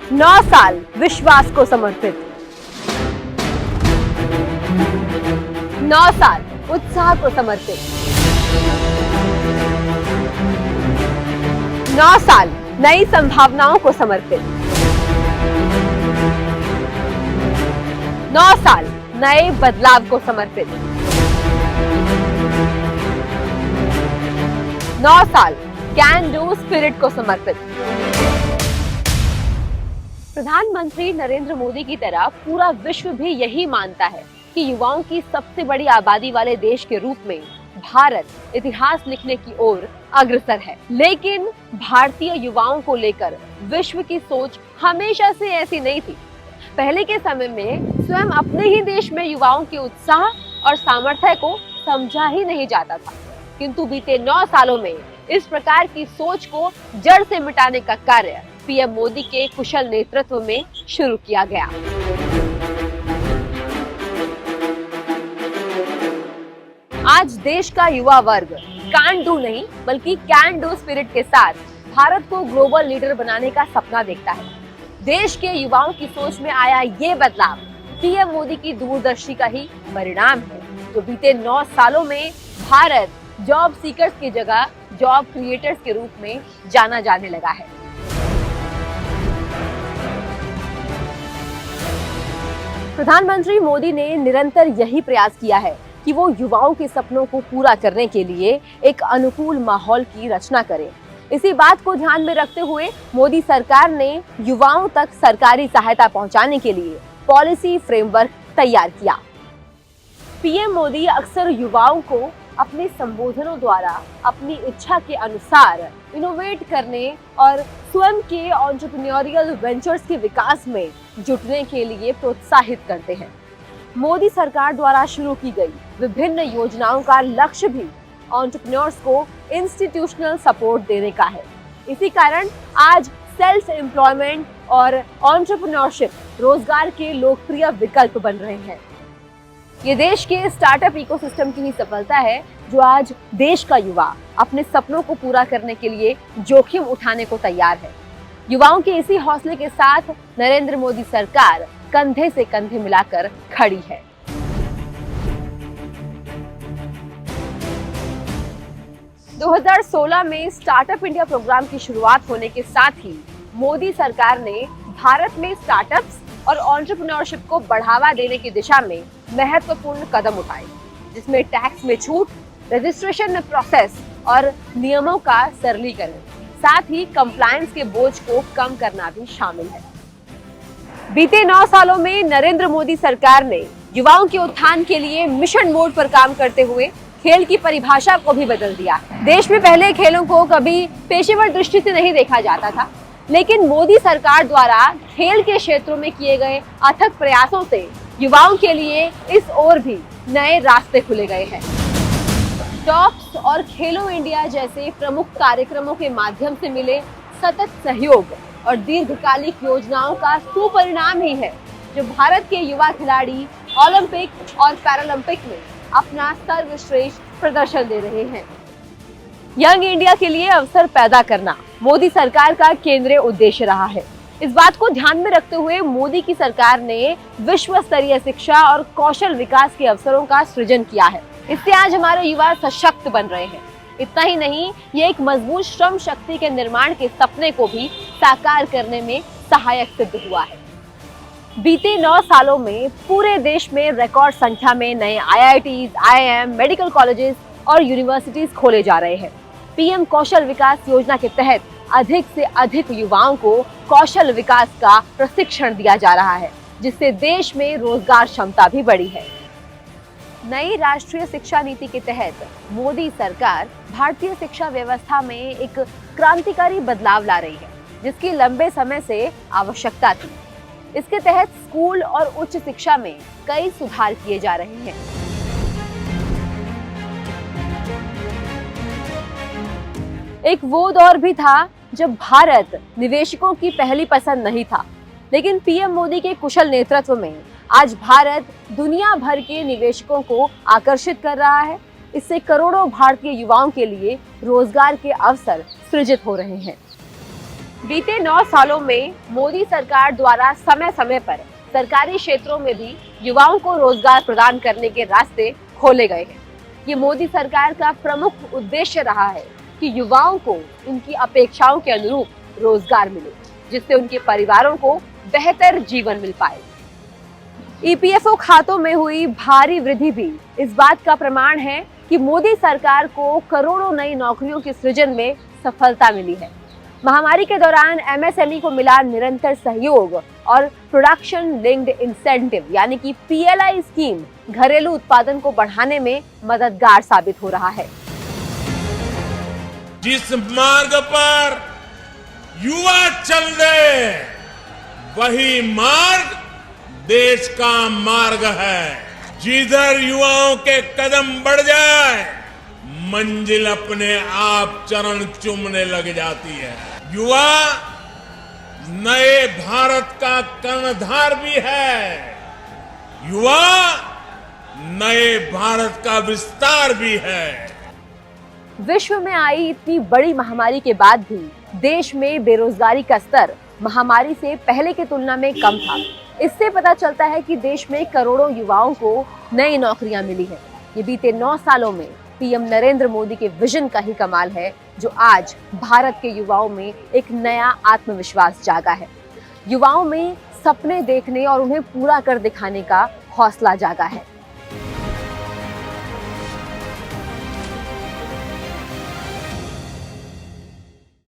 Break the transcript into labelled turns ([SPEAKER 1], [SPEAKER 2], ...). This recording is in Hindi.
[SPEAKER 1] 9 साल विश्वास को समर्पित, 9 साल उत्साह को समर्पित, 9 साल नई संभावनाओं को समर्पित, 9 साल नए बदलाव को समर्पित, 9 साल कैन डू स्पिरिट को समर्पित। प्रधानमंत्री नरेंद्र मोदी की तरह पूरा विश्व भी यही मानता है कि युवाओं की सबसे बड़ी आबादी वाले देश के रूप में भारत इतिहास लिखने की ओर अग्रसर है। लेकिन भारतीय युवाओं को लेकर विश्व की सोच हमेशा से ऐसी नहीं थी। पहले के समय में स्वयं अपने ही देश में युवाओं के उत्साह और सामर्थ्य को समझा ही नहीं जाता था, किंतु बीते 9 सालों में इस प्रकार की सोच को जड़ से मिटाने का कार्य पीएम मोदी के कुशल नेतृत्व में शुरू किया गया। आज देश का युवा वर्ग कान डू नहीं बल्कि कैन डू स्पिरिट के साथ भारत को ग्लोबल लीडर बनाने का सपना देखता है। देश के युवाओं की सोच में आया ये बदलाव पीएम मोदी की दूरदर्शी का ही परिणाम है, जो बीते 9 सालों में भारत जॉब सीकर्स की जगह जॉब क्रिएटर्स के रूप में जाना जाने लगा है। प्रधानमंत्री मोदी ने निरंतर यही प्रयास किया है कि वो युवाओं के सपनों को पूरा करने के लिए एक अनुकूल माहौल की रचना करें। इसी बात को ध्यान में रखते हुए मोदी सरकार ने युवाओं तक सरकारी सहायता पहुंचाने के लिए पॉलिसी फ्रेमवर्क तैयार किया। पीएम मोदी अक्सर युवाओं को अपने संबोधनों द्वारा अपनी इच्छा के अनुसार इनोवेट करने और स्वयं के एंटरप्रेन्योरियल वेंचर्स के विकास में जुटने के लिए प्रोत्साहित करते हैं। मोदी सरकार द्वारा शुरू की गई विभिन्न योजनाओं का लक्ष्य भी एंटरप्रेन्योर्स को इंस्टीट्यूशनल सपोर्ट देने का है। इसी कारण आज सेल्फ एम्प्लॉयमेंट और एंटरप्रेन्योरशिप रोजगार के लोकप्रिय विकल्प बन रहे हैं। ये देश के स्टार्टअप इकोसिस्टम की ही सफलता है, जो आज देश का युवा अपने सपनों को पूरा करने के लिए जोखिम उठाने को तैयार है। युवाओं के इसी हौसले के साथ नरेंद्र मोदी सरकार कंधे से कंधे मिलाकर खड़ी है। दो 2016 में स्टार्टअप इंडिया प्रोग्राम की शुरुआत होने के साथ ही मोदी सरकार ने भारत में स्टार्टअप्स और एंटरप्रेन्योरशिप को बढ़ावा देने की दिशा में महत्वपूर्ण कदम उठाए, जिसमें टैक्स में छूट, रजिस्ट्रेशन प्रोसेस और नियमों का सरलीकरण, साथ ही कंप्लायंस के बोझ को कम करना भी शामिल है। बीते 9 सालों में नरेंद्र मोदी सरकार ने युवाओं के उत्थान के लिए मिशन मोड पर काम करते हुए खेल की परिभाषा को भी बदल दिया। देश में पहले खेलों को कभी पेशेवर दृष्टि से नहीं देखा जाता था, लेकिन मोदी सरकार द्वारा खेल के क्षेत्रों में किए गए अथक प्रयासों से युवाओं के लिए इस ओर भी नए रास्ते खुले गए हैं। टॉप्स और खेलो इंडिया जैसे प्रमुख कार्यक्रमों के माध्यम से मिले सतत सहयोग और दीर्घकालिक योजनाओं का सुपरिणाम ही है, जो भारत के युवा खिलाड़ी ओलंपिक और पैरालंपिक में अपना सर्वश्रेष्ठ प्रदर्शन दे रहे हैं। यंग इंडिया के लिए अवसर पैदा करना मोदी सरकार का केंद्रीय उद्देश्य रहा है। इस बात को ध्यान में रखते हुए मोदी की सरकार ने विश्व स्तरीय शिक्षा और कौशल विकास के अवसरों का सृजन किया है। इससे आज हमारे युवा सशक्त बन रहे हैं। इतना ही नहीं, ये एक मजबूत श्रम शक्ति के निर्माण के सपने को भी साकार करने में सहायक सिद्ध हुआ है। बीते 9 सालों में पूरे देश में रिकॉर्ड संख्या में नए IITs, IIM, मेडिकल कॉलेजेस और यूनिवर्सिटीज खोले जा रहे हैं। पीएम कौशल विकास योजना के तहत अधिक से अधिक युवाओं को कौशल विकास का प्रशिक्षण दिया जा रहा है, जिससे देश में रोजगार क्षमता भी बढ़ी है। नई राष्ट्रीय शिक्षा नीति के तहत मोदी सरकार भारतीय शिक्षा व्यवस्था में एक क्रांतिकारी बदलाव ला रही है, जिसकी लंबे समय से आवश्यकता थी। इसके तहत स्कूल और उच्च शिक्षा में कई सुधार किए जा रहे हैं। एक वो दौर भी था जब भारत निवेशकों की पहली पसंद नहीं था, लेकिन पीएम मोदी के कुशल नेतृत्व में आज भारत दुनिया भर के निवेशकों को आकर्षित कर रहा है। इससे करोड़ों भारतीय युवाओं के लिए रोजगार के अवसर सृजित हो रहे हैं। बीते 9 सालों में मोदी सरकार द्वारा समय समय पर सरकारी क्षेत्रों में भी युवाओं को रोजगार प्रदान करने के रास्ते खोले गए हैं। ये मोदी सरकार का प्रमुख उद्देश्य रहा है कि युवाओं को उनकी अपेक्षाओं के अनुरूप रोजगार मिले, जिससे उनके परिवारों को बेहतर जीवन मिल पाए। ईपीएफओ खातों में हुई भारी वृद्धि भी इस बात का प्रमाण है कि मोदी सरकार को करोड़ों नई नौकरियों के सृजन में सफलता मिली है। महामारी के दौरान एमएसएमई को मिला निरंतर सहयोग और प्रोडक्शन लिंक्ड इंसेंटिव यानी कि पीएलआई स्कीम घरेलू उत्पादन को बढ़ाने में मददगार साबित हो रहा है।
[SPEAKER 2] जिस मार्ग पर युवा चल रहे वही मार्ग देश का मार्ग है। जिधर युवाओं के कदम बढ़ जाए मंजिल अपने आप चरण चूमने लग जाती है। युवा नए भारत का कर्णधार भी है। युवा नए भारत का विस्तार भी है।
[SPEAKER 1] विश्व में आई इतनी बड़ी महामारी के बाद भी देश में बेरोजगारी का स्तर महामारी से पहले की तुलना में कम था। इससे पता चलता है कि देश में करोड़ों युवाओं को नई नौकरियां मिली हैं। ये बीते 9 सालों में पीएम नरेंद्र मोदी के विजन का ही कमाल है, जो आज भारत के युवाओं में एक नया आत्मविश्वास जागा है। युवाओं में सपने देखने और उन्हें पूरा कर दिखाने का हौसला जागा है।